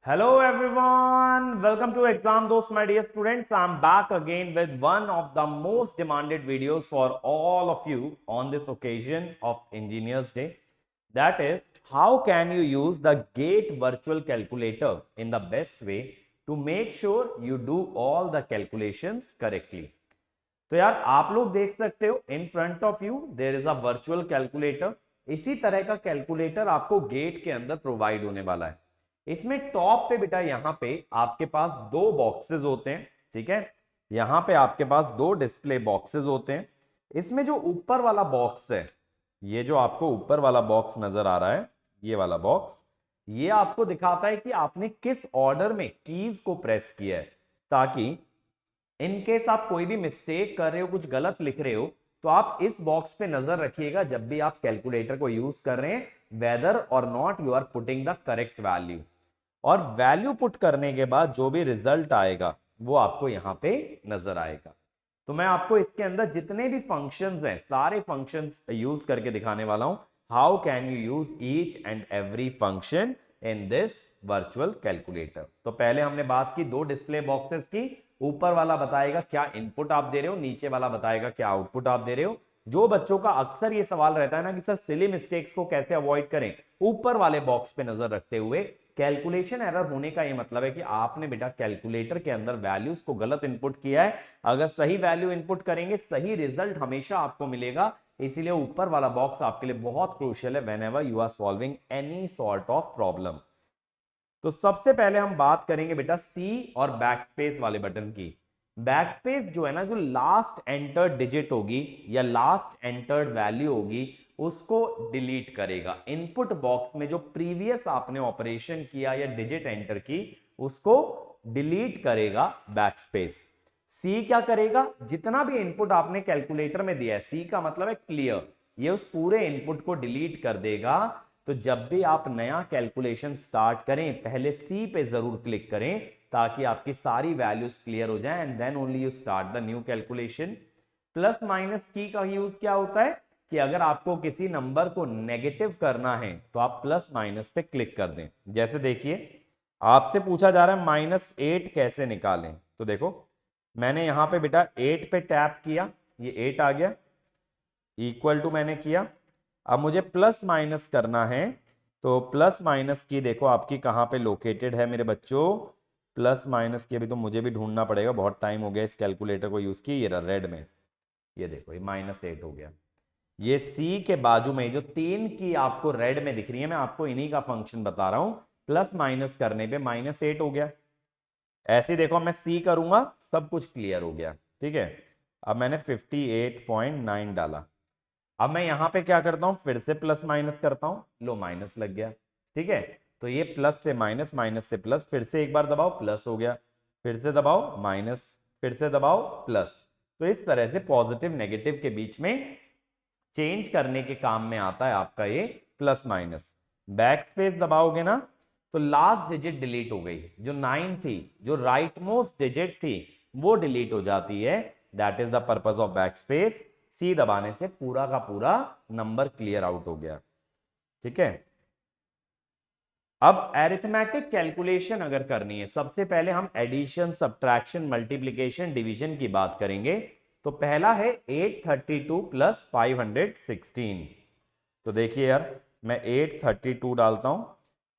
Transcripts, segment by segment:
Hello everyone, welcome to Exam Dost my dear students. I'm back again with one of the most demanded videos for all of you on this occasion of Engineers Day. That is, how can you use the GATE virtual calculator in the best way to make sure you do all the calculations correctly. तो यार आप लोग देख सकते हो in front of you there is a virtual calculator. इसी तरह का कैलकुलेटर आपको गेट के अंदर प्रोवाइड होने वाला है। इसमें टॉप पे बेटा यहां पे आपके पास दो बॉक्सेस होते हैं, ठीक है। यहां पे आपके पास दो डिस्प्ले बॉक्सेस होते हैं। इसमें जो ऊपर वाला बॉक्स है, ये जो आपको ऊपर वाला बॉक्स नजर आ रहा है, ये वाला बॉक्स, ये आपको दिखाता है कि आपने किस ऑर्डर में कीज को प्रेस किया है, ताकि इन केस आप कोई भी मिस्टेक कर रहे हो, कुछ गलत लिख रहे हो, तो आप इस बॉक्स पे नजर रखिएगा जब भी आप कैलकुलेटर को यूज कर रहे हैं, वेदर और not you are putting the correct value. और वैल्यू पुट करने के बाद जो भी रिजल्ट आएगा वो आपको यहां पे नजर आएगा। तो मैं आपको इसके अंदर जितने भी फंक्शंस हैं सारे फंक्शंस यूज करके दिखाने वाला हूं। How can you use each and every function in this virtual calculator. तो पहले हमने बात की दो डिस्प्ले बॉक्सेस की। ऊपर वाला बताएगा क्या इनपुट आप दे रहे हो, नीचे वाला बताएगा क्या आउटपुट आप दे रहे हो। जो बच्चों का अक्सर ये सवाल रहता है ना कि सर सिली मिस्टेक्स को कैसे अवॉइड करें, ऊपर वाले बॉक्स पे नजर रखते हुए कैलकुलेशन एरर होने का ये मतलब है कि आपने बेटा कैलकुलेटर के अंदर वैल्यूज को गलत इनपुट किया है। अगर सही वैल्यू इनपुट करेंगे सही रिजल्ट हमेशा आपको मिलेगा। इसीलिए ऊपर वाला बॉक्स आपके लिए बहुत क्रूशियल है whenever you are solving any sort of problem. तो सबसे पहले हम बात करेंगे बेटा सी और बैकस्पेस वाले बटन की। बैकस्पेस जो है ना, जो लास्ट एंटर्ड डिजिट होगी या लास्ट एंटर्ड वैल्यू होगी उसको डिलीट करेगा। इनपुट बॉक्स में जो प्रीवियस आपने ऑपरेशन किया या डिजिट एंटर की उसको डिलीट करेगा बैकस्पेस। सी क्या करेगा, जितना भी इनपुट आपने कैलकुलेटर में दिया है, सी का मतलब है क्लियर, ये उस पूरे इनपुट को डिलीट कर देगा। तो जब भी आप नया कैलकुलेशन स्टार्ट करें पहले सी पे जरूर क्लिक करें, ताकि आपकी सारी वैल्यूज क्लियर हो जाए and then only you start the new calculation. Plus minus की का यूज क्या होता है कि अगर आपको किसी नंबर को नेगेटिव करना है तो आप प्लस माइनस पे क्लिक कर दें। जैसे देखिए आपसे पूछा जा रहा है -8 कैसे निकालें, तो देखो मैंने यहां पे बेटा 8 पे टैप किया, ये 8 आ गया, इक्वल टू मैंने किया। अब मुझे प्लस माइनस करना है, तो प्लस माइनस की देखो आपकी कहां पे लोकेटेड है मेरे बच्चों। प्लस माइनस की अभी तो मुझे भी ढूंढना पड़ेगा, बहुत टाइम हो गया इस कैलकुलेटर को यूज किए। ये रेड में, ये देखो ये -8 हो गया। ये सी के बाजू में जो तीन की आपको रेड में दिख रही है, मैं आपको इन्हीं का फंक्शन बता रहा हूं। प्लस माइनस करने पे -8 हो गया। ऐसे ही देखो मैं सी करूंगा सब कुछ क्लियर हो गया, ठीक है। अब मैंने 58.9 डाला। अब मैं यहां पे क्या करता हूं, फिर से प्लस माइनस करता हूं, लो माइनस लग गया, ठीक है। तो ये प्लस से माइनस, माइनस से प्लस, फिर से एक बार दबाओ प्लस हो गया, फिर से दबाओ माइनस, फिर से दबाओ प्लस। तो इस तरह से पॉजिटिव नेगेटिव के बीच में चेंज करने के काम में आता है आपका ये प्लस माइनस। बैक स्पेस दबाओगे ना तो लास्ट डिजिट डिलीट हो गई, जो 9 थी, जो राइट मोस्ट डिजिट थी वो डिलीट हो जाती है। That is the purpose of backspace. C दबाने से पूरा का पूरा नंबर क्लियर आउट हो गया, ठीक है। अब एरिथमेटिक कैलकुलेशन अगर करनी है, सबसे पहले हम एडिशन, सब्ट्रैक्शन, मल्टीप्लिकेशन, डिवीजन की बात करेंगे। तो पहला है 832 प्लस 516। तो देखिए यार मैं 832 डालता हूं,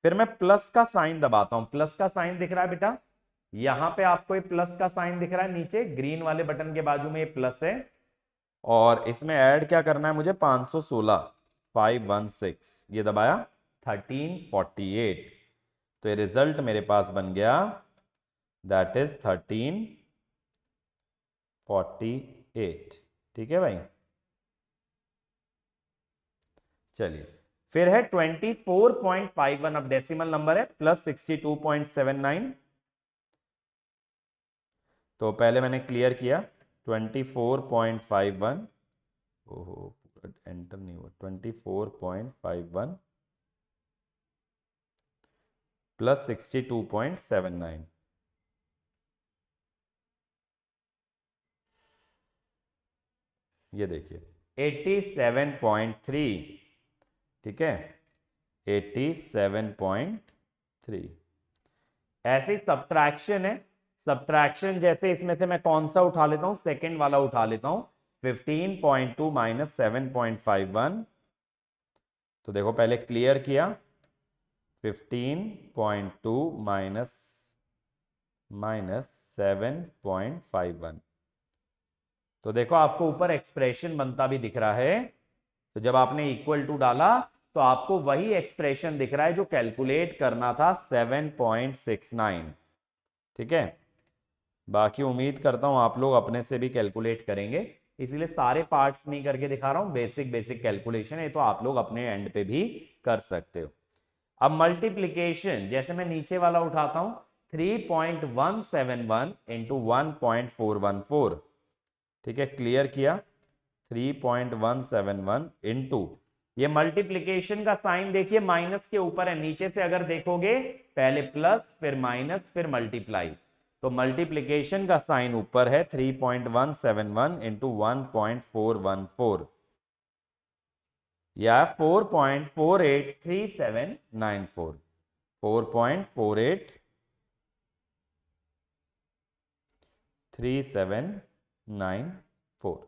फिर मैं प्लस का साइन दबाता हूं। प्लस का साइन दिख रहा है बेटा, यहां पे आपको ये प्लस का साइन दिख रहा है, नीचे ग्रीन वाले बटन के बाजू में ये प्लस है। और इसमें ऐड क्या करना है मुझे, 516, 516 ये दबाया, 1348। तो ये रिजल्ट मेरे पास बन गया, दैट इज 1348, ठीक है भाई। चलिए फिर है 24.51, अब डेसिमल नंबर है, प्लस 62.79। तो पहले मैंने क्लियर किया 24.51, ओहो एंटर नहीं हुआ, 24.51 प्लस 62.79, ये देखिए 87.3, ठीक है, 87.3। ऐसे सब्ट्रैक्शन है, सब्ट्रैक्शन जैसे इसमें से मैं कौन सा उठा लेता हूं, सेकंड वाला उठा लेता हूं, 15.2 माइनस 7.51। तो देखो पहले क्लियर किया, 15.2 माइनस 7.51। तो देखो आपको ऊपर एक्सप्रेशन बनता भी दिख रहा है। तो जब आपने इक्वल टू डाला तो आपको वही एक्सप्रेशन दिख रहा है जो कैलकुलेट करना था, 7.69। ठीक है, बाकी उम्मीद करता हूं आप लोग अपने से भी कैलकुलेट करेंगे, इसीलिए सारे पार्ट्स नहीं करके दिखा रहा हूं, बेसिक बेसिक कैलकुलेशन है तो आप लोग अपने एंड पे भी कर सकते हो। अब मल्टीप्लीकेशन जैसे मैं नीचे वाला उठाता हूं, 3.171 इंटू 1.414। ठीक है, क्लियर किया, 3.171 इंटू, ये मल्टीप्लीकेशन का साइन देखिए माइनस के ऊपर है, नीचे से अगर देखोगे पहले प्लस फिर माइनस फिर मल्टीप्लाई, तो मल्टीप्लीकेशन का साइन ऊपर है, 3.171 इंटू 1.414 या 4.483794, 4.483794।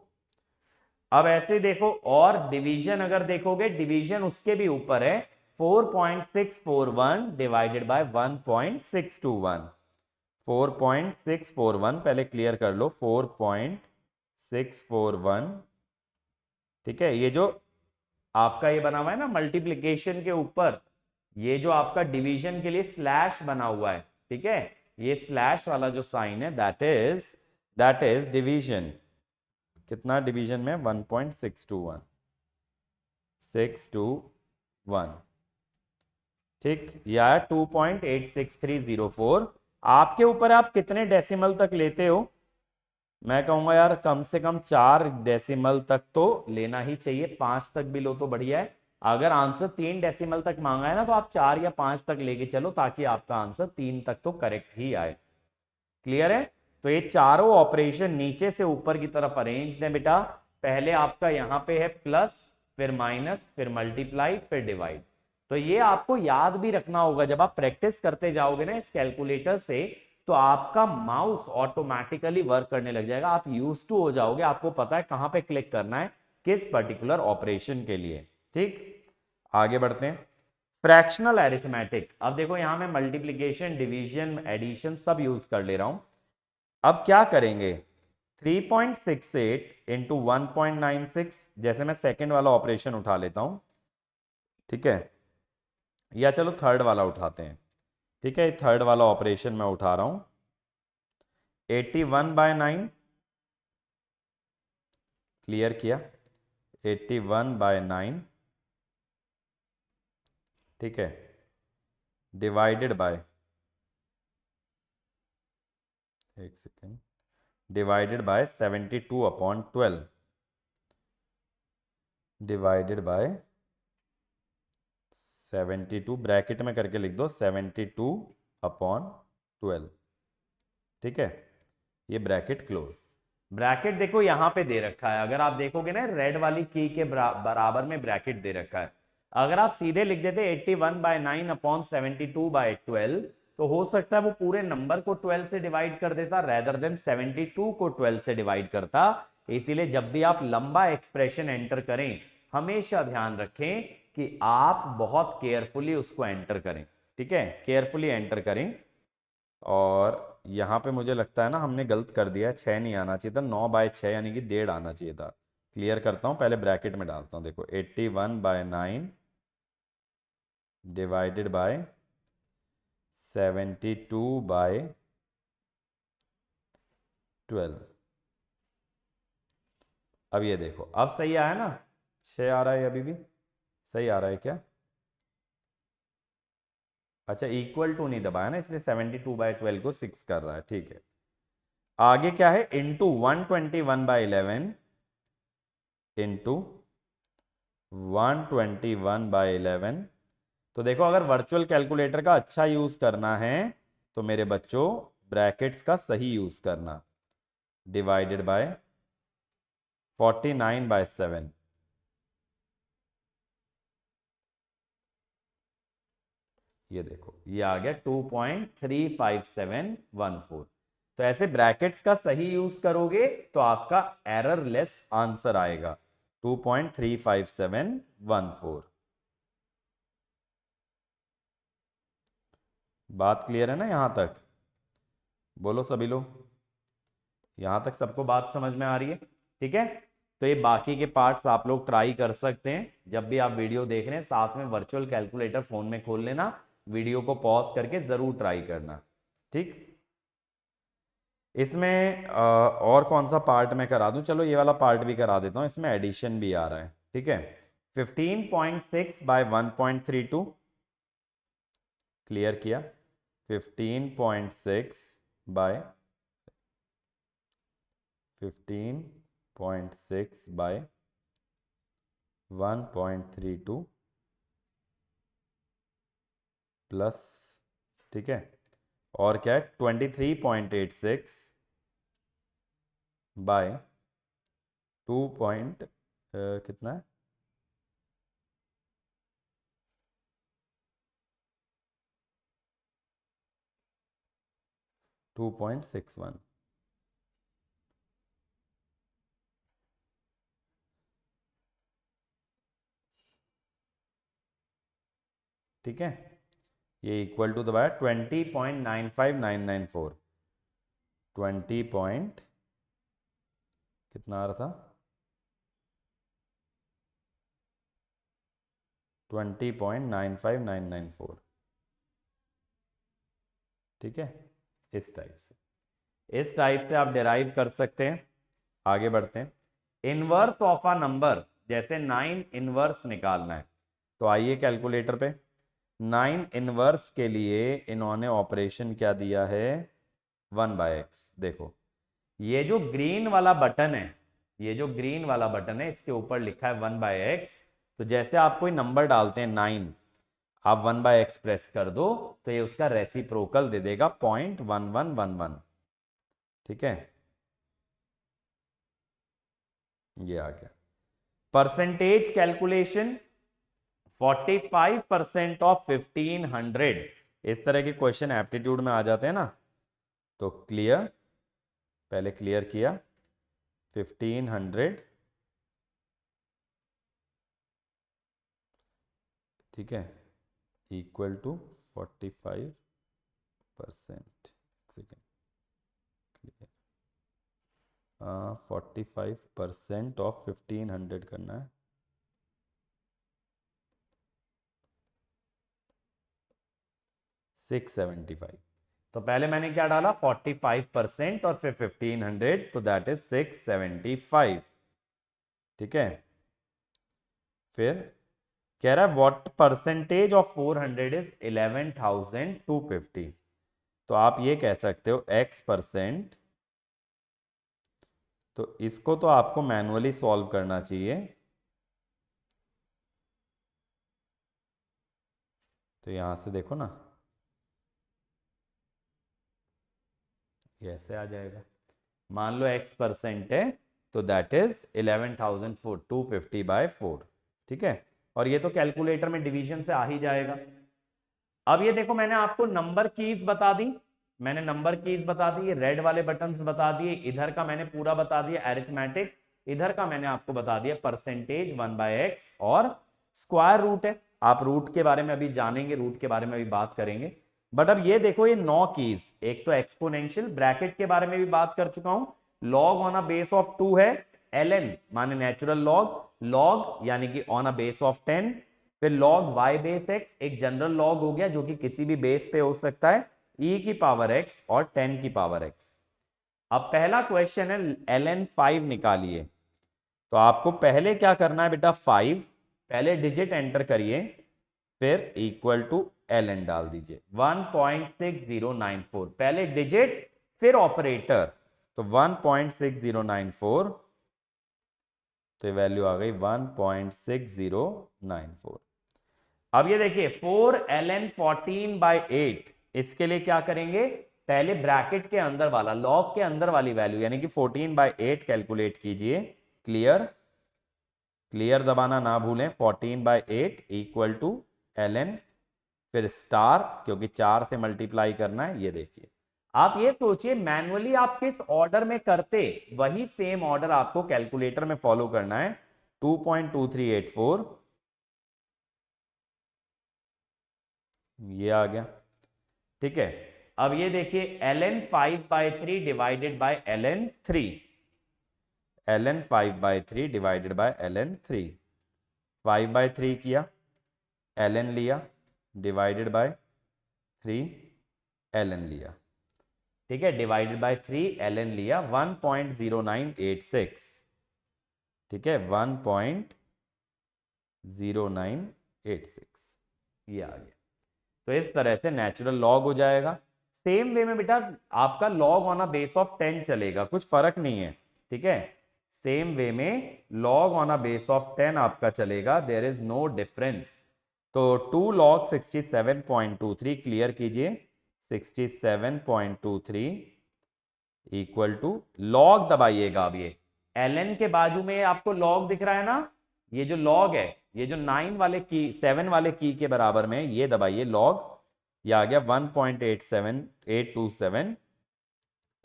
अब ऐसे देखो, और डिवीजन अगर देखोगे, डिवीजन उसके भी ऊपर है, 4.641 डिवाइडेड बाय 1.621, 4.641 पहले क्लियर कर लो, 4.641। ठीक है, ये जो आपका ये बना हुआ है ना मल्टीप्लिकेशन के ऊपर, ये जो आपका डिवीजन के लिए स्लैश बना हुआ है, ठीक है, ये स्लैश वाला जो साइन है दैट इज डिवीजन। कितना डिवीजन में, 1.621, 621। ठीक, या 2.86304। आपके ऊपर आप कितने डेसिमल तक लेते हो, मैं कहूंगा यार कम से कम 4 डेसिमल तक तो लेना ही चाहिए, 5 तक भी लो तो बढ़िया है। अगर आंसर 3 डेसिमल तक मांगा है ना तो आप 4 या 5 तक लेके चलो, ताकि आपका आंसर 3 तक तो करेक्ट ही आए। क्लियर है, तो ये चारों ऑपरेशन नीचे से ऊपर की तरफ अरेंज्ड है बेटा। पहले आपका यहां पे है प्लस, फिर माइनस, फिर मल्टीप्लाई, फिर डिवाइड। तो ये आपको याद भी रखना होगा, जब आप प्रैक्टिस करते जाओगे ना इस कैलकुलेटर से, तो आपका माउस ऑटोमेटिकली वर्क करने लग जाएगा, आप यूज टू हो जाओगे, आपको पता है कहां पे क्लिक करना है किस पर्टिकुलर ऑपरेशन के लिए। ठीक, आगे बढ़ते हैं। फ्रैक्शनल एरिथमेटिक, अब देखो यहां मैं मल्टीप्लीकेशन, डिवीजन, एडिशन सब यूज कर ले रहा हूं। अब क्या करेंगे, 3.68 इंटू 1.96, जैसे मैं सेकेंड वाला ऑपरेशन उठा लेता हूं, ठीक है, या चलो थर्ड वाला उठाते हैं। ठीक है, थर्ड वाला ऑपरेशन मैं उठा रहा हूं, 81/9, क्लियर किया, 81/9, ठीक है, डिवाइडेड बाय, एक second, divided by 72/12, divided by 72, bracket में करके लिख दो, 72/12। ठीक है, ये ब्रैकेट क्लोज। ब्रैकेट देखो यहां पे दे रखा है, अगर आप देखोगे ना रेड वाली की के बराबर में ब्रैकेट दे रखा है। अगर आप सीधे लिख देते 81/9 अपॉन 72/12, तो हो सकता है वो पूरे नंबर को 12 से डिवाइड कर देता रेदर देन 72 को 12 से डिवाइड करता। इसीलिए जब भी आप लंबा एक्सप्रेशन एंटर करें, हमेशा ध्यान रखें कि आप बहुत केयरफुली उसको एंटर करें। ठीक है, केयरफुली एंटर करें। और यहाँ पे मुझे लगता है ना हमने गलत कर दिया है, 6 नहीं आना चाहिए था, 9/6 यानी कि 1.5 आना चाहिए था। क्लियर करता हूँ, पहले ब्रैकेट में डालता हूँ, देखो 81/9 डिवाइडेड बाय 72/12। अब ये देखो, अब सही आया ना, 6 आ रहा है, अभी भी सही आ रहा है क्या? अच्छा, इक्वल टू नहीं दबाया ना, इसलिए 72/12 को 6 कर रहा है, ठीक है। आगे क्या है, इंटू 121/11 इंटू 121/11। तो देखो अगर वर्चुअल कैलकुलेटर का अच्छा यूज करना है तो मेरे बच्चों ब्रैकेट्स का सही यूज करना, डिवाइडेड बाय 49/7। ये देखो ये आ गया 2.35714। तो ऐसे ब्रैकेट्स का सही यूज करोगे तो आपका एरर लेस आंसर आएगा 2.35714। बात क्लियर है ना यहां तक? बोलो सभी लोग, यहां तक सबको बात समझ में आ रही है? ठीक है, तो ये बाकी के पार्ट्स आप लोग ट्राई कर सकते हैं। जब भी आप वीडियो देख रहे हैं साथ में वर्चुअल कैलकुलेटर फोन में खोल लेना, वीडियो को पॉज करके जरूर ट्राई करना। ठीक, इसमें और कौन सा पार्ट मैं करा दूं? चलो ये वाला पार्ट भी करा देता हूं, इसमें एडिशन भी आ रहा है। ठीक है, 15.6 बाय 1.32 क्लियर किया, 15.6 बाय 15.6 बाय 1.32 प्लस, ठीक है, और क्या है 23.86 बाय 2 पॉइंट कितना है 2.61। ठीक है, ये इक्वल टू दबाया 20.95994, 20 पॉइंट कितना आ रहा था 20.95994। ठीक है, इस टाइप से आप डिराइव कर सकते हैं। आगे बढ़ते हैं, इनवर्स ऑफ अ नंबर, जैसे 9 इनवर्स निकालना है तो आइए कैलकुलेटर पे। 9 इनवर्स के लिए इन्होंने ऑपरेशन क्या दिया है 1/x। देखो ये जो ग्रीन वाला बटन है, ये जो ग्रीन वाला बटन है इसके ऊपर लिखा है 1/x। तो जैसे आप कोई नंबर डालते हैं 9, आप 1/x प्रेस कर दो तो ये उसका रेसिप्रोकल दे देगा 0.1111। ठीक है, ये आ गया। परसेंटेज कैलकुलेशन 45% ऑफ 1500, इस तरह के क्वेश्चन एप्टीट्यूड में आ जाते हैं ना, तो क्लियर, पहले क्लियर किया 1500, ठीक है, equal to 45%। Second, clear, 45% of 1500 करना है, 675। तो पहले मैंने क्या डाला 45% और फिर 1500, तो दैट इज 675। ठीक है, फिर कह रहा है व्हाट परसेंटेज ऑफ 400 इज 11,250। तो आप ये कह सकते हो x%, तो इसको तो आपको मैनुअली सॉल्व करना चाहिए। तो यहां से देखो ना, ये ऐसे आ जाएगा। मान लो x% है तो दैट इज 11,250 बाय 4। ठीक है, और ये तो कैलकुलेटर में डिवीजन से आ ही जाएगा। अब ये देखो मैंने आपको नंबर कीज बता दी, मैंने नंबर कीज बता दी, रेड वाले बटन्स बता दिए, इधर का मैंने पूरा बता दिया अरिथमेटिक, इधर का मैंने आपको बता दिया परसेंटेज 1/x और स्क्वायर रूट है। आप रूट के बारे में अभी जानेंगे, रूट के बारे में अभी बात करेंगे। बट अब ये देखो ये 9 कीज, एक तो एक्सपोनेंशियल, ब्रैकेट के बारे में भी बात कर चुका हूं, log on a base of 2 है, ln माने नेचुरल लॉग, लॉग यानी कि ऑन अ बेस ऑफ 10, फिर log y बेस x एक जनरल लॉग हो गया जो कि किसी भी बेस पे हो सकता है, e की पावर x और 10 की पावर x। अब पहला क्वेश्चन है ln 5 निकालिए, तो आपको पहले क्या करना है बेटा 5 पहले डिजिट एंटर करिए, फिर इक्वल टू ln डाल दीजिए 1.6094, पहले डिजिट फिर ऑपरेटर, तो 1.6094, तो ये वैल्यू आ गई 1.6094। अब ये देखिए 4ln 14/8, इसके लिए क्या करेंगे, पहले ब्रैकेट के अंदर वाला लॉग के अंदर वाली वैल्यू यानी कि 14/8 कैलकुलेट कीजिए। क्लियर, क्लियर दबाना ना भूलें, 14/8 इक्वल टू ln फिर स्टार, क्योंकि 4 से मल्टीप्लाई करना है। ये देखिए, आप ये सोचिए मैनुअली आप किस ऑर्डर में करते, वही सेम ऑर्डर आपको कैलकुलेटर में फॉलो करना है। 2.2384 ये आ गया, ठीक है। अब ये देखिए ln 5/3 divided by ln 3, ln 5/3 divided by ln 3, 5/3 किया, ln लिया, डिवाइडेड बाय 3 ln लिया, ठीक है, डिवाइडेड बाय 3 ln लिया, 1.0986, ठीक है, 1.0986 ये आ गया। तो इस तरह से नेचुरल लॉग हो जाएगा। सेम वे में बेटा आपका log on a base of 10 चलेगा, कुछ फर्क नहीं है, ठीक है। सेम वे में log on a base of 10 आपका चलेगा, देयर इज नो डिफरेंस। तो 2 log 67.23 क्लियर कीजिए, 67.23 इक्वल टू, लॉग दबाइएगा। अब ये ln के बाजू में आपको लॉग दिख रहा है ना, ये जो लॉग है, ये जो 9 वाले की 7 वाले की के बराबर में, ये दबाइए लॉग, ये आ गया 1.87827,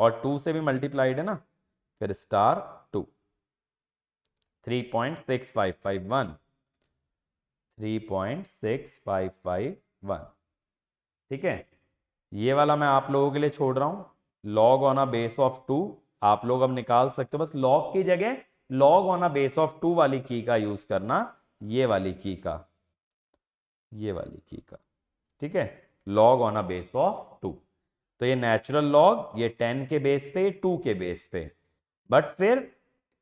और 2 से भी मल्टीप्लाइड है ना, फिर स्टार 2, 3.6551, 3.6551, ठीक है। ये वाला मैं आप लोगों के लिए छोड़ रहा हूं, log on a base of 2 आप लोग अब निकाल सकते हो, बस लॉग की जगह log on a base of 2 वाली की का यूज करना, ये वाली की का, ये वाली की का, ठीक है, log on a base of 2। तो ये नेचुरल लॉग, ये 10 के बेस पे, 2 के बेस पे, बट फिर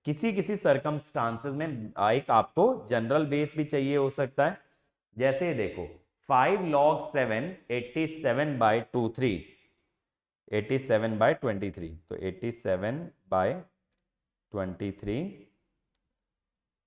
किसी किसी सर्कमस्टांसेस में एक आपको जनरल बेस भी चाहिए हो सकता है। जैसे देखो 5 log 7 87/23, 87/23, तो 87/23,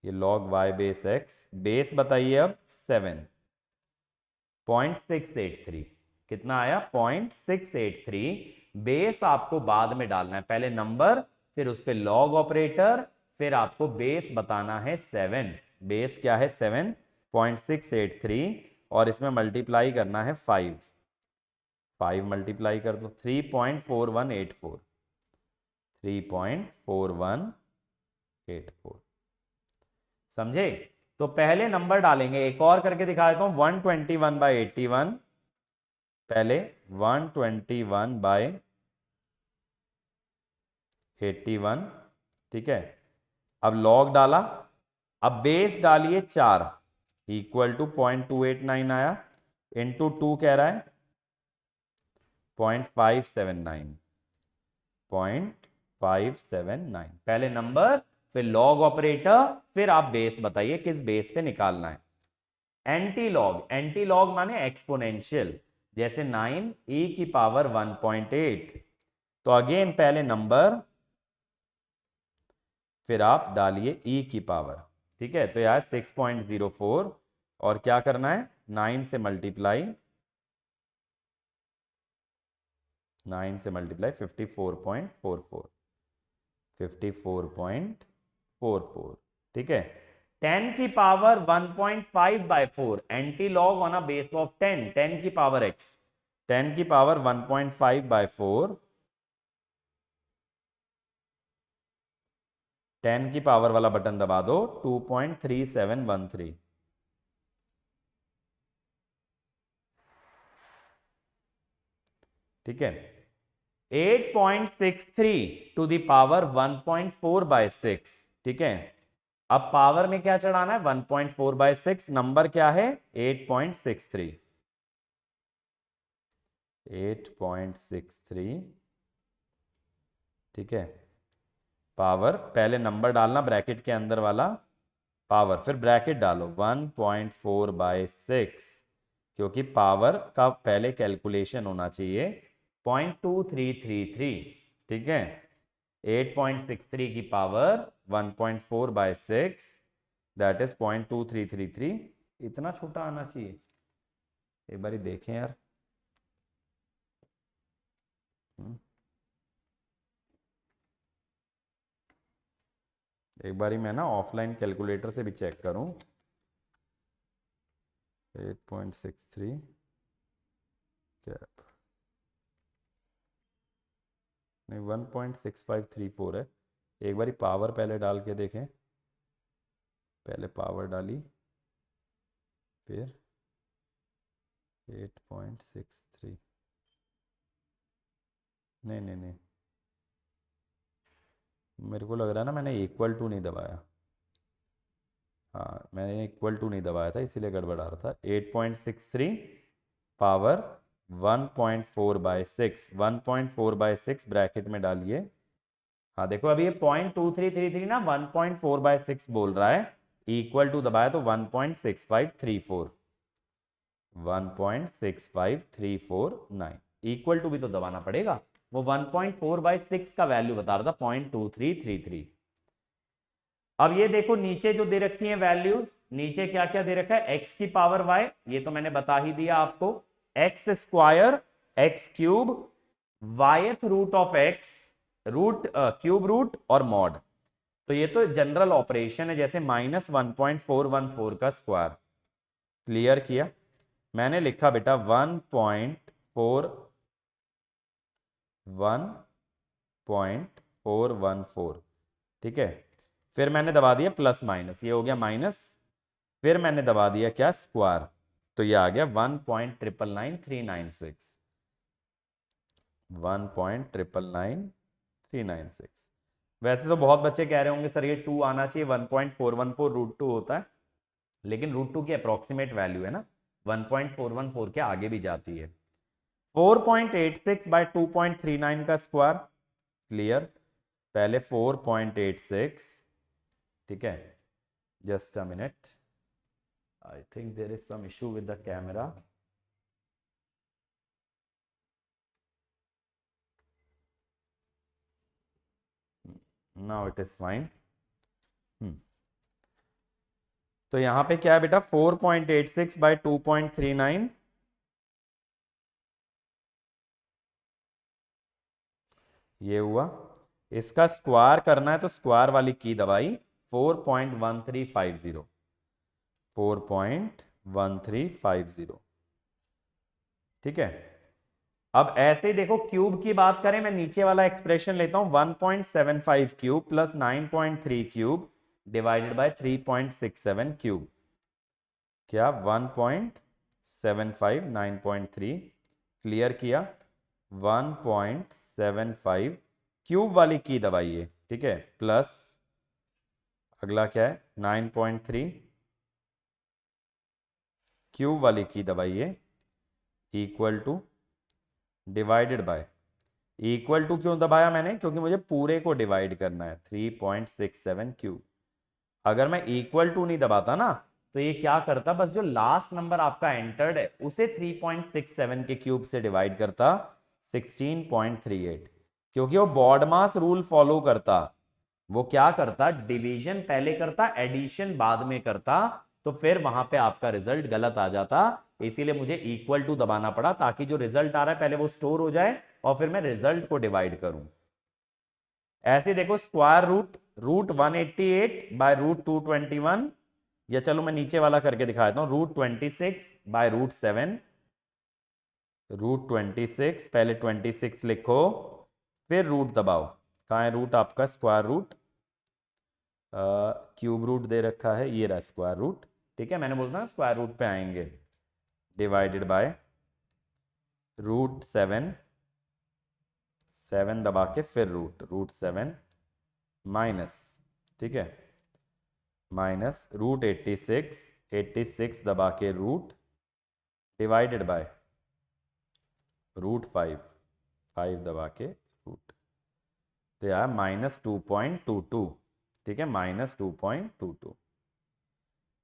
ये log y base x, base बताइए अब 7.683, कितना आया 0.683, बेस आपको बाद में डालना है, पहले नंबर, फिर उस पर लॉग ऑपरेटर, फिर आपको बेस बताना है 7, बेस क्या है 7.683, और इसमें मल्टीप्लाई करना है 5, 5 मल्टीप्लाई कर दो, 3.4184, 3.4184, समझे। तो पहले नंबर डालेंगे, एक और करके दिखा देता हूं, 121/81, पहले 121/81, ठीक है। अब लॉग डाला, अब बेस डालिए 4, इक्वल टू 0.289 आया, इंटू 2 कह रहा है 0.579, 0.579, पहले नंबर, फिर लॉग ऑपरेटर, फिर आप बेस बताइए किस बेस पे निकालना है। एंटी लॉग, एंटी लॉग माने एक्सपोनेंशियल, जैसे 9 e की पावर 1.8, तो अगेन पहले नंबर, फिर आप डालिए e की पावर, ठीक है। तो यार 6.04, और क्या करना है 9 से मल्टीप्लाई, 9 से मल्टीप्लाई 54.44, 54.44, ठीक है। 10 की power 1.5/4, anti log on a base of 10, 10 की पावर x, 10 की पावर 1.5/4, 10 की पावर वाला बटन दबा दो, 2.3713, ठीक है। 8.63 टू द पावर 1.4/6, ठीक है। अब पावर में क्या चढ़ाना है 1.4/6, नंबर क्या है 8.63, 8.63, ठीक है। पावर, पहले नंबर डालना ब्रैकेट के अंदर वाला, पावर, फिर ब्रैकेट डालो 1.4/6, क्योंकि पावर का पहले कैलकुलेशन होना चाहिए 0.2333, ठीक है। 8.63 की पावर 1.4/6, दैट इज 0.2333, इतना छोटा आना चाहिए, एक बार देखें यार। एक बारी मैं ना ऑफलाइन कैलकुलेटर से भी चेक करूं, 8.63, कैप नहीं 1.6534 है। एक बारी पावर पहले डाल के देखें, पहले पावर डाली फिर 8.63, नहीं नहीं नहीं, मेरे को लग रहा है ना मैंने इक्वल टू नहीं दबाया। हाँ मैंने इक्वल टू नहीं दबाया था इसीलिए गड़बड़ा रहा था। 8.63 पावर 1.4/6, 1.4/6 ब्रैकेट में डालिए। हाँ देखो अभी ये 0.2333 ना 1.4/6 बोल रहा है, इक्वल टू दबाया तो 1.6534, 1.65349, इक्वल टू भी तो दबाना पड़ेगा। वो 1.4/6 का वैल्यू बता रहा था 0.2333। अब ये देखो नीचे जो दे रखी है वैल्यूज, नीचे क्या क्या दे रखा है, x की पावर y, ये तो मैंने बता ही दिया आपको, x square x cube yth root of x root cube root और मॉड। तो ये तो जनरल ऑपरेशन है, जैसे -1.414 का स्क्वायर। क्लियर किया? मैंने लिखा बेटा 1.414, ठीक है। फिर मैंने दबा दिया प्लस माइनस, ये हो गया माइनस, फिर मैंने दबा दिया क्या, स्क्वायर, तो ये आ गया 1.99396, 1.99396। वैसे तो बहुत बच्चे कह रहे होंगे सर ये 2 आना चाहिए, 1.414 √2 होता है, लेकिन √2 की अप्रोक्सीमेट वैल्यू है ना, 1.414 के आगे भी जाती है। 4.86/2.39 का स्क्वायर। क्लियर? पहले 4.86, ठीक है, just a minute, I think there is some issue with the camera. Now it is fine. तो यहां पे क्या है बेटा, 4.86/2.39, ये हुआ। इसका स्क्वायर करना है तो स्क्वायर वाली की दबाई, 4.1350, 4.1350, ठीक है। अब ऐसे ही देखो क्यूब की बात करें, मैं नीचे वाला एक्सप्रेशन लेता हूं, 1.75 cube plus 9.3 cube divided by 3.67 cube, क्या 1.75 9.3, क्लियर किया, 1.75 क्यूब वाली की दबाइए, ठीक है, प्लस अगला क्या है 9.3 क्यूब वाली की दबाइए, equal to divided by, equal to क्यों दबाया मैंने, क्योंकि मुझे पूरे को डिवाइड करना है, 3.67 क्यूब। अगर मैं इक्वल टू नहीं दबाता ना तो ये क्या करता, बस जो लास्ट नंबर आपका एंटर्ड है उसे 3.67 के क्यूब से डिवाइड करता 16.38, क्योंकि वो बॉड मास रूल फॉलो करता। वो क्या करता, डिवीजन पहले करता, एडिशन बाद में करता, तो फिर वहां पे आपका रिजल्ट गलत आ जाता। इसीलिए मुझे इक्वल टू दबाना पड़ा ताकि जो रिजल्ट आ रहा है पहले वो स्टोर हो जाए और फिर मैं रिजल्ट को डिवाइड करूं। ऐसे देखो स्क्वायर रूट 188/√221, या चलो मैं नीचे वाला करके दिखा देता हूं, √26/√7, √26, पहले 26 लिखो फिर रूट दबाओ, कहाँ है रूट आपका, स्क्वायर रूट, क्यूब रूट दे रखा है, ये रहा स्क्वायर रूट, ठीक है, मैंने बोलता ना स्क्वायर रूट पे आएंगे, डिवाइडेड बाय √7, 7 दबा के फिर √7 माइनस, ठीक है, माइनस √86, 86 दबा के रूट डिवाइडेड बाय √5, 5 दबा के रूट, तो यार -2.22, ठीक है, -2.22।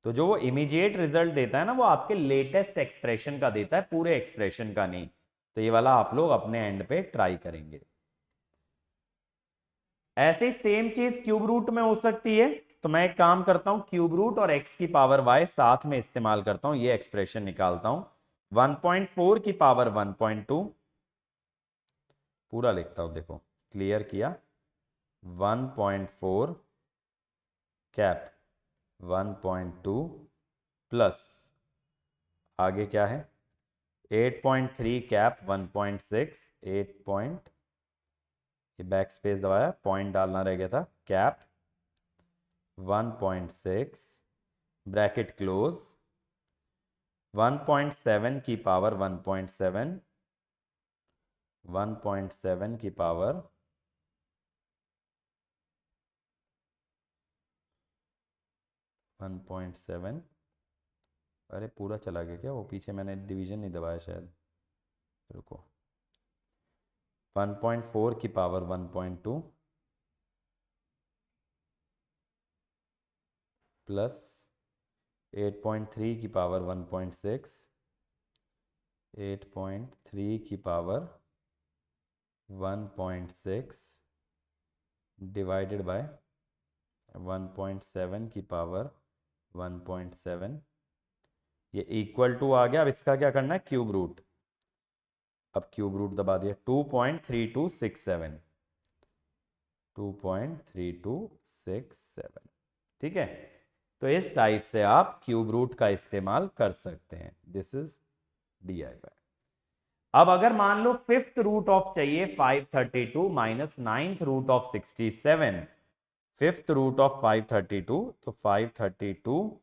तो जो वो इमीडिएट रिजल्ट देता है ना वो आपके लेटेस्ट एक्सप्रेशन का देता है, पूरे एक्सप्रेशन का नहीं। तो ये वाला आप लोग अपने एंड पे ट्राई करेंगे। ऐसे सेम चीज क्यूब रूट में हो सकती है, तो मैं एक काम करता हूं, क्यूब रूट और x की पावर y साथ में इस्तेमाल करता हूं, ये एक्सप्रेशन निकालता हूं, 1.4 की पावर 1.2, पूरा लिखता हूं, देखो क्लियर किया, 1.4 कैप 1.2 प्लस आगे क्या है 8.3 कैप 1.6, 8 पॉइंट, ये बैक स्पेस दबाया, पॉइंट डालना रह गया था, कैप 1.6 ब्रैकेट क्लोज, 1.7 की पावर 1.7, 1.7 की पावर 1.7, अरे पूरा चला गया क्या, वो पीछे मैंने डिवीजन नहीं दबाया शायद, रुको, 1.4 की पावर 1.2 प्लस 8.3 की पावर 1.6, 8.3 की पावर 1.6 डिवाइडेड बाय 1.7 की पावर 1.7, ये इक्वल टू आ गया। अब इसका क्या करना है, क्यूब रूट, अब क्यूब रूट दबा दिया, 2.3267, 2.3267, ठीक है। तो इस टाइप से आप क्यूब रूट का इस्तेमाल कर सकते हैं। This is DIY। अब अगर मान लो फिफ्थ रूट ऑफ चाहिए 532 minus ninth root of 67, fifth root of 532, तो 532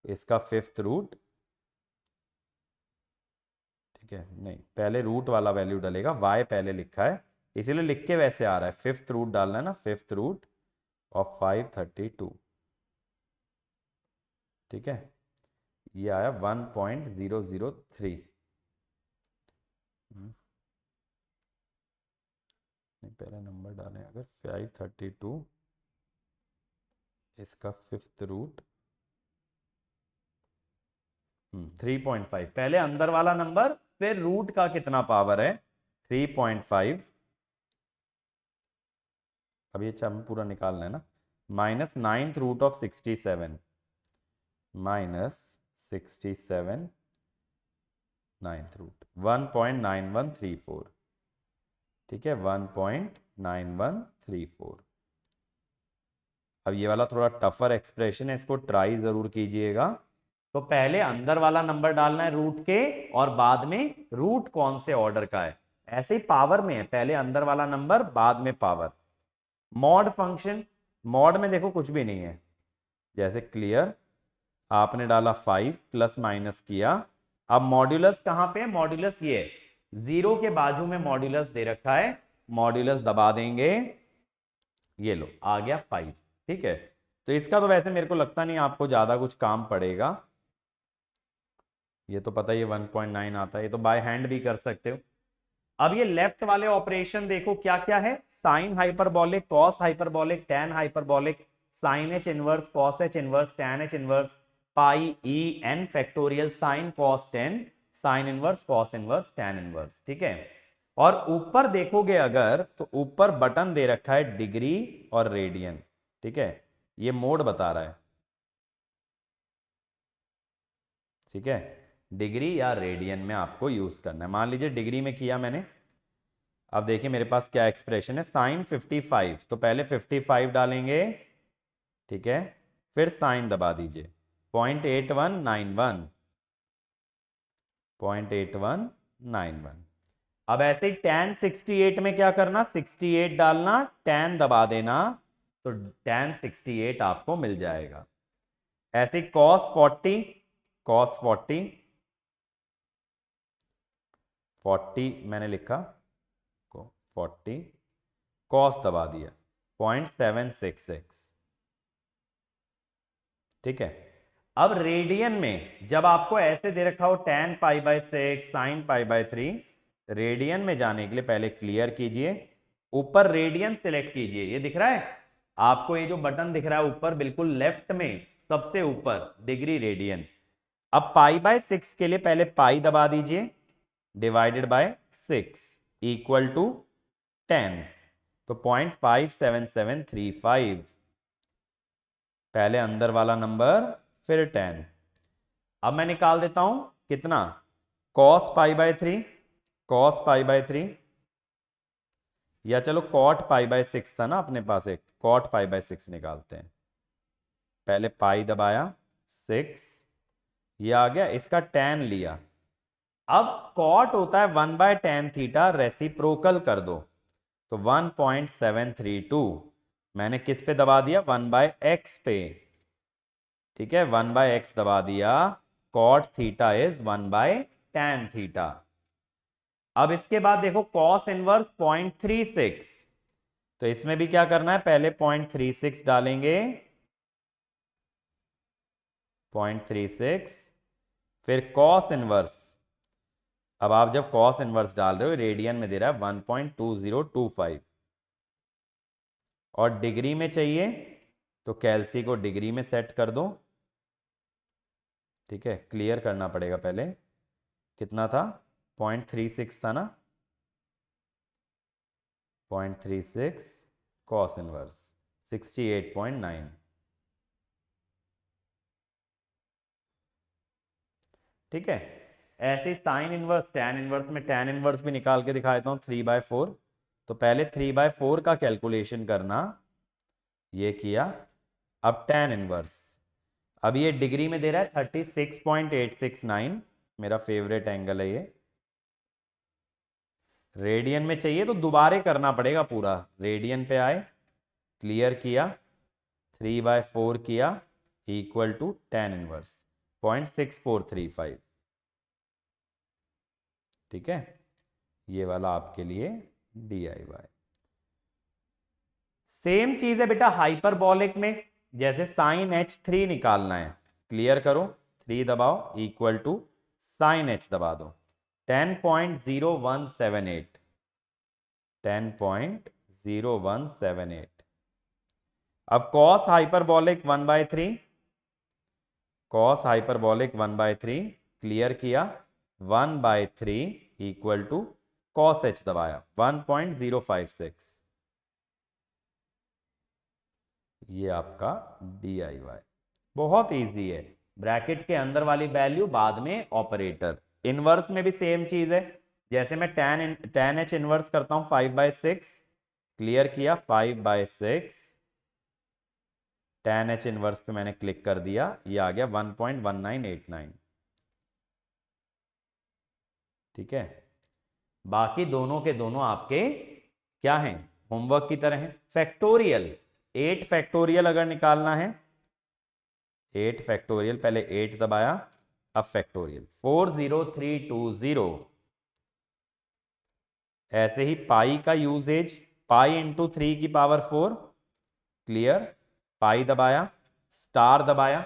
इसका फिफ्थ रूट, ठीक है, नहीं पहले रूट वाला वैल्यू डालेगा, y पहले लिखा है इसीलिए लिख के वैसे आ रहा है, फिफ्थ रूट डालना है ना, फिफ्थ रूट ऑफ 532, ठीक है, ये आया 1.003। नहीं पहले नंबर डालें, अगर 532 इसका फिफ्थ रूट 3.5, पहले अंदर वाला नंबर फिर रूट का कितना पावर है 3.5, अब ये चम पूरा निकालना है ना, minus ninth root of 67, minus 67 ninth root 1.9134, ठीक है, 1.9134। अब ये वाला थोड़ा टफर एक्सप्रेशन है, इसको ट्राई जरूर कीजिएगा। तो पहले अंदर वाला नंबर डालना है रूट के, और बाद में रूट कौन से ऑर्डर का है, ऐसे ही पावर में है, पहले अंदर वाला नंबर बाद में पावर। मॉड फंक्शन, मॉड में देखो कुछ भी नहीं है, जैसे क्लियर आपने डाला 5 प्लस माइनस किया, अब मॉड्यूलस कहां पे है, मॉड्यूलस ये है, जीरो के बाजू में मॉड्यूलस दे रखा है, मॉड्यूलस दबा देंगे, ये लो आ गया 5, ठीक है। तो इसका तो वैसे मेरे को लगता नहीं आपको ज्यादा कुछ काम पड़ेगा, ये तो पता ही है 1.9 आता है, ये तो बाय हैंड भी कर सकते हो। अब ये लेफ्ट वाले ऑपरेशन देखो क्या क्या है, sine hyperbolic, cos hyperbolic, tan hyperbolic, sine H inverse, cos H inverse, tan H inverse, pi E N factorial, sine cos tan, sine inverse, cos inverse, tan inverse, ठीक है। और ऊपर देखोगे अगर तो ऊपर बटन दे रखा है डिग्री और रेडियन, ठीक है, ये मोड बता रहा है, ठीक है, डिग्री या रेडियन में आपको यूज करना है। मान लीजिए डिग्री में किया मैंने, अब देखिए मेरे पास क्या एक्सप्रेशन है, साइन 55, तो पहले 55 डालेंगे, ठीक है, फिर साइन दबा दीजिए, 0.8191, 0.8191। अब ऐसे ही tan 68 में क्या करना, 68 डालना, tan दबा देना, तो tan 68 आपको मिल जाएगा। ऐसे cos 40, cos 40, 40 मैंने लिखा, 40 cos दबा दिया, 0.766, ठीक है। अब रेडियन में जब आपको ऐसे दे रखा हो tan π/6 sin π/3, रेडियन में जाने के लिए पहले क्लियर कीजिए, ऊपर रेडियन सिलेक्ट कीजिए, ये दिख रहा है आपको, ये जो बटन दिख रहा है ऊपर बिल्कुल लेफ्ट में सबसे ऊपर डिग्री रेडियन। अब π/6 के लिए पहले पाई दबा दीजिए, डिवाइडेड बाय 6 इक्वल टू 10, तो 0.57735, पहले अंदर वाला नंबर फिर 10। अब मैं निकाल देता हूं कितना, cos π/3, cos π/3, या चलो cot π/6 था ना अपने पास, एक cot π/6 निकालते हैं, पहले पाई दबाया 6, ये आ गया, इसका tan लिया, अब कॉट होता है 1/tan थीटा, रेसिप्रोकल कर दो तो 1.732 मैंने किस पे दबा दिया, 1/x पे। ठीक है, 1/x दबा दिया, cot theta is 1/tan theta. अब इसके बाद देखो कॉस इनवर्स 0.36, तो इसमें भी क्या करना है, पहले 0.36 डालेंगे, 0.36, फिर कॉस इनवर्स। अब आप जब कॉस इनवर्स डाल रहे हो, रेडियन में दे रहा है 1.2025, और डिग्री में चाहिए तो कैल्सी को डिग्री में सेट कर दो। ठीक है, क्लियर करना पड़ेगा पहले, कितना था, 0.36 था ना, 0.36 कॉस इनवर्स 68.9। ठीक है, ऐसे साइन इनवर्स, टैन इनवर्स में टैन इनवर्स भी निकाल के दिखा देता हूँ 3/4। तो पहले 3/4 का कैलकुलेशन करना, ये किया। अब टैन इनवर्स, अब ये डिग्री में दे रहा है 36.869, मेरा फेवरेट एंगल है ये। रेडियन में चाहिए तो दोबारे करना पड़ेगा पूरा, रेडियन पे आए, क्लियर किया, 3/4 किया, इक्वल टू टैन इनवर्स 0.6435। ठीक है, ये वाला आपके लिए DIY। सेम चीज है बेटा हाइपरबॉलिक में, जैसे साइन H3 निकालना है, क्लियर करो, 3 दबाओ, इक्वल टू साइन H दबा दो 10.0178, 10.0178। अब cos hyperbolic 1/3, cos hyperbolic 1/3 clear किया, 1/3 इक्वल टू कॉस H दबाया 1.056। ये आपका DIY, बहुत इजी है। ब्रैकेट के अंदर वाली वैल्यू, बाद में ऑपरेटर। इनवर्स में भी सेम चीज है, जैसे मैं tan H इनवर्स करता हूं 5/6, क्लियर किया, 5/6 tan H इनवर्स पे मैंने क्लिक कर दिया, ये आ गया 1.1989। ठीक है, बाकी दोनों के दोनों आपके क्या हैं, होमवर्क की तरह है। फैक्टोरियल, 8 फैक्टोरियल अगर निकालना है, 8 फैक्टोरियल, पहले 8 दबाया, अब फैक्टोरियल 40320। ऐसे ही पाई का यूजेज, पाई इंटू 3⁴, क्लियर, पाई दबाया, स्टार दबाया,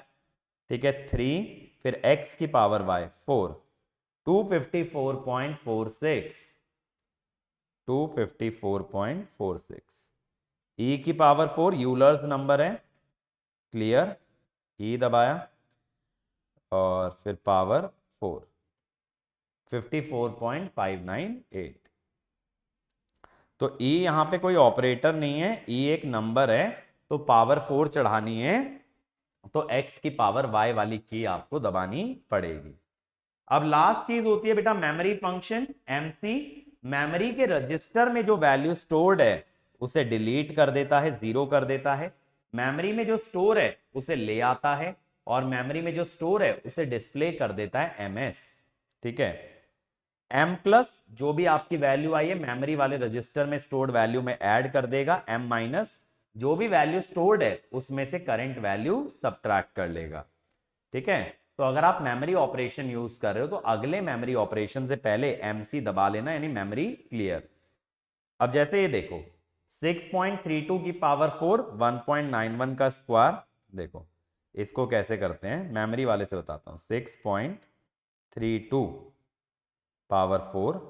ठीक है, 3, फिर x की पावर y 4, 254.46, 254.46, e की पावर 4 यूलर्स नंबर है, क्लियर, e दबाया, और फिर पावर 4, 54.598। तो e यहां पे कोई ऑपरेटर नहीं है, e एक नंबर है, तो पावर 4 चढ़ानी है तो x की पावर y वाली की आपको दबानी पड़ेगी। अब लास्ट चीज होती है बेटा मेमोरी फंक्शन, MC। मेमोरी के रजिस्टर में जो वैल्यू स्टोर्ड है उसे डिलीट कर देता है, जीरो कर देता है। मेमोरी में जो स्टोर है उसे ले आता है, और मेमोरी में जो स्टोर है उसे डिस्प्ले कर देता है MS। ठीक है, M प्लस जो भी आपकी वैल्यू आई है मेमोरी वाले रजिस्टर में स्टोर्ड वैल्यू में ऐड कर देगा, M माइनस जो भी वैल्यू स्टोर्ड है उसमें से करंट वैल्यू सब्ट्रैक्ट कर लेगा। ठीक है, तो अगर आप मेमोरी ऑपरेशन यूज कर रहे हो तो अगले मेमोरी ऑपरेशन से पहले MC दबा लेना, यानी मेमोरी क्लियर। अब जैसे ये देखो 6.32 की पावर 4 1.91 का स्क्वायर, देखो इसको कैसे करते हैं, मेमोरी वाले से बताता हूं। 6.32 पावर 4,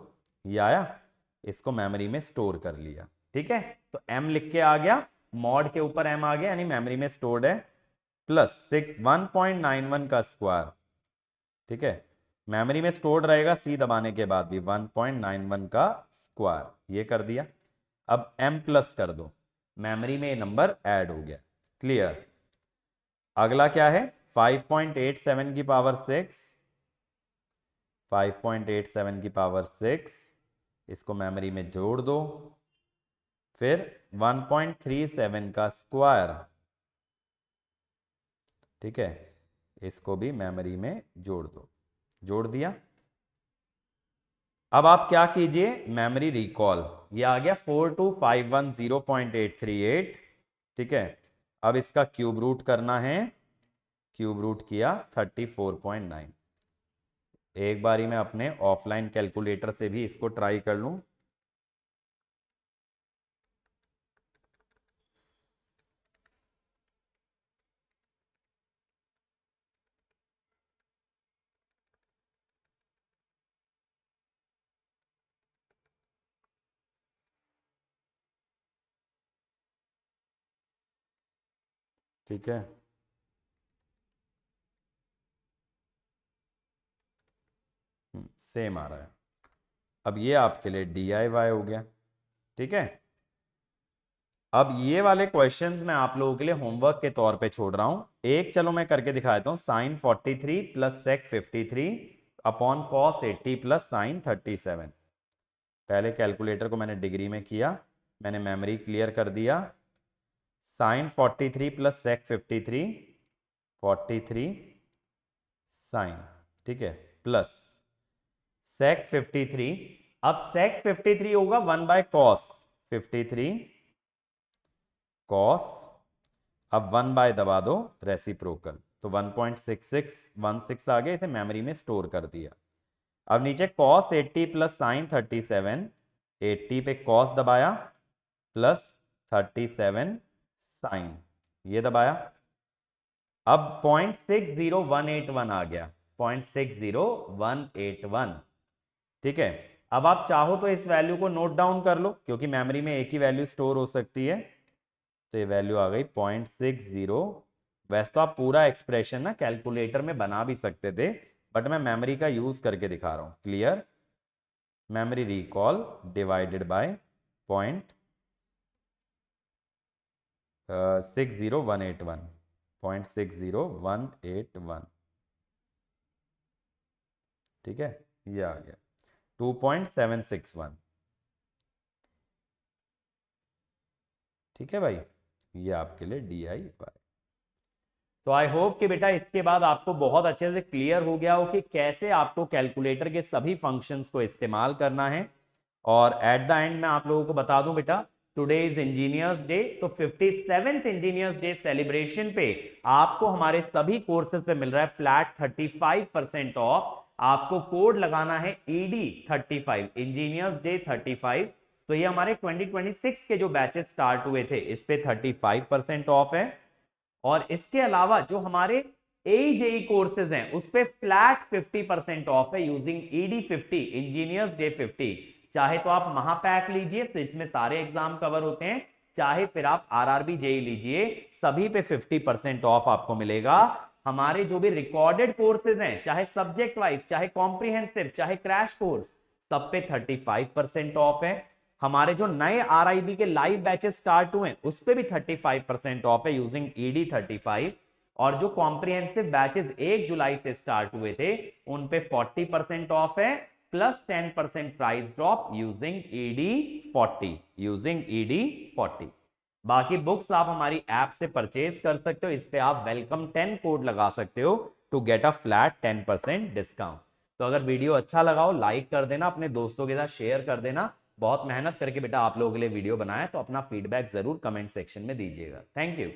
ये आया, इसको मेमोरी में स्टोर कर लिया। ठीक है, तो M लिख के आ गया, मॉड के ऊपर M आ गया, यानी मेमोरी में स्टोर्ड है, प्लस 1.91 का स्क्वायर। ठीक है, मेमोरी में स्टोर्ड रहेगा C दबाने के बाद भी, 1.91 का स्क्वायर, ये कर दिया। अब M प्लस कर दो, मेमोरी में ये नंबर ऐड हो गया, क्लियर। अगला क्या है, 5.87 की पावर 6, 5.87 की पावर 6, इसको मेमोरी में जोड़ दो, फिर 1.37 का स्क्वायर। ठीक है, इसको भी मेमोरी में जोड़ दो, जोड़ दिया। अब आप क्या कीजिए, मेमोरी रिकॉल, ये आ गया 4251.0.838, ठीक है। अब इसका क्यूब रूट करना है, क्यूब रूट किया 34.9। एक बारी मैं अपने ऑफलाइन कैलकुलेटर से भी इसको ट्राई कर लूं। ठीक है, सेम आ रहा है। अब ये आपके लिए DIY हो गया, ठीक है। अब ये वाले क्वेश्चंस मैं आप लोगों के लिए होमवर्क के तौर पे छोड़ रहा हूं। एक चलो मैं करके दिखा देता हूं, sine 43 plus sec 53 upon cos 80 plus sine 37। पहले कैलकुलेटर को मैंने डिग्री में किया, मैंने मेमोरी क्लियर कर दिया। साइन 43 प्लस सेक 53, 43 साइन, ठीक है, प्लस सेक 53। अब सेक 53 होगा 1 बाय कॉस 53 कॉस, अब 1 बाय दबा दो रेसिप्रोकल, तो 1.6616 आ गया, इसे मेमोरी में स्टोर कर दिया। अब नीचे cos 80 प्लस साइन 37, 80 पे cos दबाया प्लस 37 साइन, ये दबाया। अब 0.60181 आ गया, 0.60181, ठीक है। अब आप चाहो तो इस वैल्यू को नोट डाउन कर लो, क्योंकि मेमोरी में एक ही वैल्यू स्टोर हो सकती है। तो ये वैल्यू आ गई 0.60। वैसे तो आप पूरा एक्सप्रेशन ना कैलकुलेटर में बना भी सकते थे, बट मैं मेमोरी का यूज करके दिखा रहा हूं। Clear, memory recall divided by 0.60181, 0.60181, ठीक है, ये आ गया 2.761, ठीक है भाई, ये आपके लिए DIY। तो आई होप कि बेटा इसके बाद आपको बहुत अच्छे से क्लियर हो गया हो कि कैसे आपको कैलकुलेटर के सभी फंक्शंस को इस्तेमाल करना है। और एट द एंड मैं आप लोगों को बता दूं बेटा, टुडे इज इंजीनियर्स डे, तो 57th इंजीनियर्स डे सेलिब्रेशन पे आपको हमारे सभी कोर्सेज पे मिल रहा है फ्लैट 35% ऑफ। आपको कोड लगाना है ED35, इंजीनियर्स डे 35। तो ये हमारे 2026 के जो बैचेस स्टार्ट हुए थे इस पे 35% ऑफ है। और इसके अलावा जो हमारे AJE कोर्सेज हैं उस पे फ्लैट 50% ऑफ है यूजिंग ED50, इंजीनियर्स डे 50। चाहे तो आप महापैक लीजिए, इसमें सारे एग्जाम कवर होते हैं, चाहे फिर आप RRB JE लीजिए, सभी पे 50% ऑफ आपको मिलेगा। हमारे जो भी रिकॉर्डेड कोर्सेज हैं, चाहे सब्जेक्ट वाइज, चाहे कॉम्प्रिहेंसिव, चाहे क्रैश कोर्स, सब पे 35% ऑफ है। हमारे जो नए RIB के लाइव बैचेस स्टार्ट हुए उस पे भी 35% ऑफ है यूजिंग ED35। और जो कॉम्प्रिहेंसिव बैचेस 1 जुलाई से स्टार्ट हुए थे उन पे 40% ऑफ है, plus 10% price drop using ED40। बाकी बुक्स आप हमारी ऐप से परचेज कर सकते हो, इस पे आप वेलकम 10 कोड लगा सकते हो to get a flat 10% discount. तो अगर वीडियो अच्छा लगा हो लाइक कर देना, अपने दोस्तों के साथ शेयर कर देना। बहुत मेहनत करके बेटा आप लोगों के लिए वीडियो बनाया, तो अपना फीडबैक जरूर कमेंट सेक्शन में दीजिएगा। Thank you.